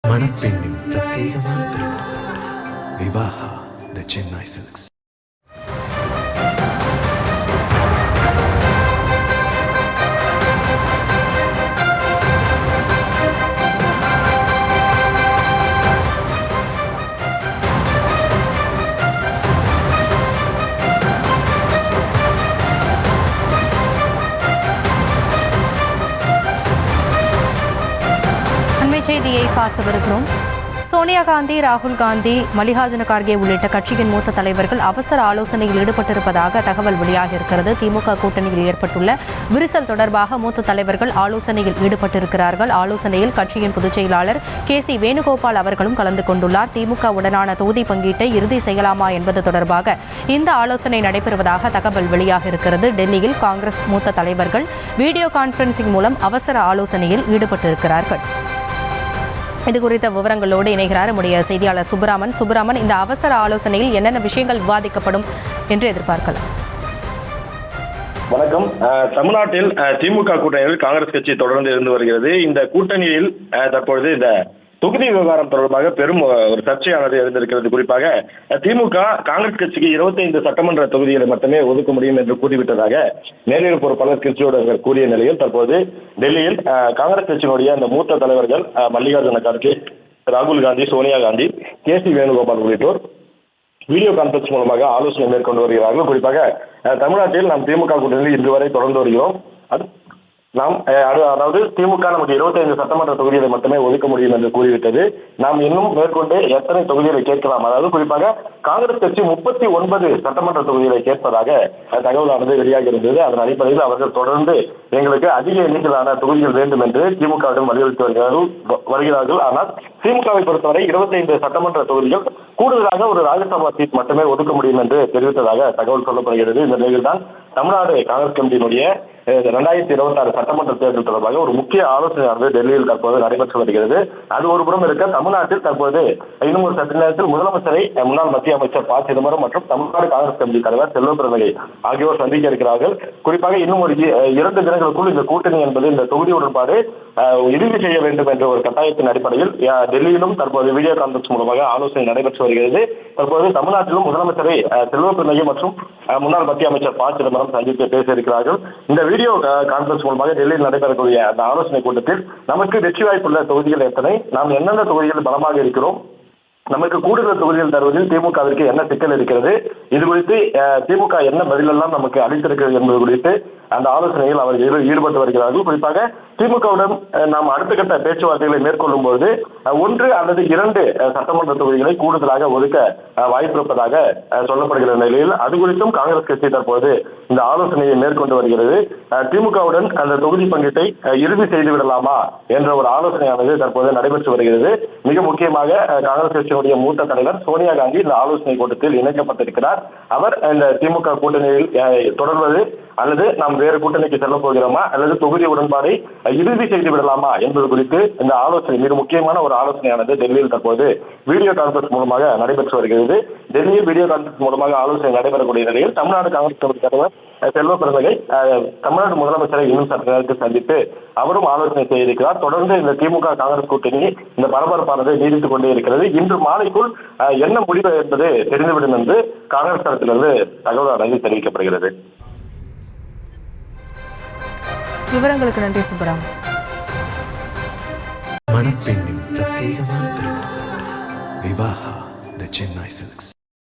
மணப்பெண்ணின் பிரத்யேகமான திருமணம் விவாஹா தி சென்னை சில்க்ஸ். செய்தியை பார்த்து வருகிறோம். சோனியா காந்தி, ராகுல் காந்தி, மல்லிகார்ஜுன கார்கே உள்ளிட்ட கட்சியின் மூத்த தலைவர்கள் அவசர ஆலோசனையில் ஈடுபட்டிருப்பதாக தகவல் வெளியாகியிருக்கிறது. திமுக கூட்டணியில் ஏற்பட்டுள்ள விரிசல் தொடர்பாக மூத்த தலைவர்கள் ஆலோசனையில் ஈடுபட்டிருக்கிறார்கள். ஆலோசனையில் கட்சியின் பொதுச் செயலாளர் KC வேணுகோபால் அவர்களும் கலந்து கொண்டுள்ளார். திமுக உடனான தொகுதி பங்கீட்டை இறுதி செய்யலாமா என்பது தொடர்பாக இந்த ஆலோசனை நடைபெறுவதாக தகவல் வெளியாகியிருக்கிறது. டெல்லியில் காங்கிரஸ் மூத்த தலைவர்கள் வீடியோ கான்பரன்சிங் மூலம் அவசர ஆலோசனையில் ஈடுபட்டிருக்கிறார்கள். இது குறித்த விவரங்களோடு இணைகிறார் நம்முடைய செய்தியாளர் சுப்பிரமன். இந்த அவசர ஆலோசனையில் என்னென்ன விஷயங்கள் விவாதிக்கப்படும் என்று எதிர்பார்க்கலாம்? வணக்கம். தமிழ்நாட்டில் திமுக கூட்டணியில் காங்கிரஸ் கட்சி தொடர்ந்து இருந்து வருகிறது. இந்த கூட்டணியில் தற்பொழுது இந்த தொகுதி விவகாரம் தொடர்பாக பெரும் ஒரு சர்ச்சையானது எழுந்திருக்கிறது. குறிப்பாக திமுக காங்கிரஸ் கட்சிக்கு 25 சட்டமன்ற தொகுதிகளை மட்டுமே ஒதுக்க முடியும் என்று கூறிவிட்டதாக நேரில் பொறுப்பாளர் கிருஷ்ணோட கூறிய நிலையில் தற்போது டெல்லியில் காங்கிரஸ் கட்சியினுடைய அந்த மூத்த தலைவர்கள் மல்லிகார்ஜுன கார்கே, ராகுல் காந்தி, சோனியா காந்தி, KC வேணுகோபால் உள்ளிட்டோர் வீடியோ கான்பரன்ஸ் மூலமாக ஆலோசனை மேற்கொண்டு வருகிறார்கள். குறிப்பாக தமிழ்நாட்டில் நாம் திமுக கூட்டணியில் இன்று வரை தொடர்ந்து வருகிறோம். அதாவது திமுக நமக்கு 25 சட்டமன்ற தொகுதிகளை மட்டுமே ஒதுக்க முடியும் என்று கூறிவிட்டது. நாம் இன்னும் மேற்கொண்டு எத்தனை தொகுதிகளை கேட்கலாம், அதாவது குறிப்பாக காங்கிரஸ் கட்சி 39 சட்டமன்ற தொகுதிகளை கேட்பதாக தகவலானது வெளியாகி இருந்தது. அதன் அடிப்படையில் அவர்கள் தொடர்ந்து எங்களுக்கு அதிக எண்ணிக்கையிலான தொகுதிகள் வேண்டும் என்று திமுகவிடம் வலியுறுத்தி வருகிறார்கள். ஆனால் திமுகவை பொறுத்தவரை 25 சட்டமன்ற தொகுதிகள் கூடுதலாக ஒரு ராஜ்யசபா சீட் மட்டுமே ஒதுக்க முடியும் என்று தெரிவித்ததாக தகவல் சொல்லப்படுகிறது. இந்த நிலையில்தான் தமிழ்நாடு காங்கிரஸ் கமிட்டியினுடைய 2026 சட்டமன்ற தேர்தல் தொடர்பாக ஒரு முக்கிய ஆலோசனையானது டெல்லியில் தற்போது நடைபெற்று வருகிறது. அது ஒரு புறம் இருக்க, தமிழ்நாட்டில் தற்போது இன்னும் ஒரு சற்று நேரத்தில் முதலமைச்சரை முன்னாள் மத்திய அமைச்சர் ப. சிதம்பரம் மற்றும் தமிழ்நாடு காங்கிரஸ் கமிட்டி தலைவர் செல்வ பிறந்தகை ஆகியோர் சந்திக்க இருக்கிறார்கள். குறிப்பாக இன்னும் ஒரு 2 தினங்களுக்குள் இந்த கூட்டணி என்பது இந்த தொகுதி உடன்பாடு இறுதி செய்ய வேண்டும் என்ற ஒரு கட்டாயத்தின் அடிப்படையில் டெல்லியிலும் தற்போது வீடியோ கான்பரன்ஸ் மூலமாக ஆலோசனை நடைபெற்று வருகிறது. தற்போது தமிழ்நாட்டிலும் முதலமைச்சரை செல்வ பிறந்தகை மற்றும் முன்னாள் மத்திய அமைச்சர் ப. சிதம்பரம் சந்தித்து பேச இருக்கிறார்கள். இந்த வீடியோ கான்பரன்ஸ் மூலமாக டெல்லியில் நடைபெறக்கூடிய அந்த ஆலோசனை கூட்டத்தில் நமக்கு வெற்றி வாய்ப்புள்ள தொகுதிகள் எத்தனை, நாம் எந்தெந்த தொகுதிகள் பலமாக இருக்கிறோம், நமக்கு கூடுதல் தொகுதிகள் தருவதில் திமுகவிற்கு என்ன சிக்கல் இருக்கிறது, இது குறித்து திமுக என்ன பதிலெல்லாம் நமக்கு அளித்திருக்கிறது என்பது குறித்து அந்த ஆலோசனையில் அவர்கள் ஈடுபட்டு வருகிறார்கள். குறிப்பாக திமுகவுடன் நாம் அடுத்த கட்ட பேச்சுவார்த்தைகளை மேற்கொள்ளும் போது 1 அல்லது 2 சட்டமன்ற தொகுதிகளை கூடுதலாக ஒதுக்க வாய்ப்பிருப்பதாக சொல்லப்படுகிற நிலையில் அது குறித்தும் காங்கிரஸ் கட்சி தற்போது இந்த ஆலோசனையை மேற்கொண்டு வருகிறது. திமுகவுடன் அந்த தொகுதி பங்கீட்டை இறுதி செய்து விடலாமா என்ற ஒரு ஆலோசனையானது தற்போது நடைபெற்று வருகிறது. மிக முக்கியமாக காங்கிரஸ் கட்சியினுடைய மூத்த தலைவர் சோனியா காந்தி இந்த ஆலோசனை கூட்டத்தில் இணைக்கப்பட்டிருக்கிறார். அவர் இந்த திமுக கூட்டணியில் தொடர்வது அல்லது நாம் வேறு கூட்டணிக்கு செல்ல போகிறோமா அல்லது தொகுதி உடன்பாடை இறுதி செய்து விடலாமா என்பது குறித்து இந்த ஆலோசனை மிக முக்கியமான ஒரு ஆலோசனையானது டெல்லியில் தற்போது வீடியோ கான்பரன்ஸ் மூலமாக நடைபெற்று வருகிறது. டெல்லியில் வீடியோ கான்பரன்ஸ் மூலமாக ஆலோசனை நடைபெறக்கூடிய நிலையில் தமிழ்நாடு காங்கிரஸ் கமிட்டி தலைவர் செல்வ பிறந்தகை தமிழ்நாடு முதலமைச்சரை இன்னும் சற்று நேரத்தில் சந்தித்து அவரும் ஆலோசனை செய்திருக்கிறார். தொடர்ந்து இந்த திமுக காங்கிரஸ் கூட்டணி இந்த பரபரப்பானது நீடித்துக் கொண்டே இருக்கிறது. இன்று மாலைக்குள் என்ன முடிவு என்பது தெரிந்துவிடும் என்று காங்கிரஸ் தரப்பிலிருந்து தகவல் தெரிவிக்கப்படுகிறது. விவரங்களுக்கு நன்றி சுப்பிரமணியன். மணப்பெண்ணின் பிரத்யேகமான திருமணம் விவாஹா தி சென்னை சில்க்ஸ்.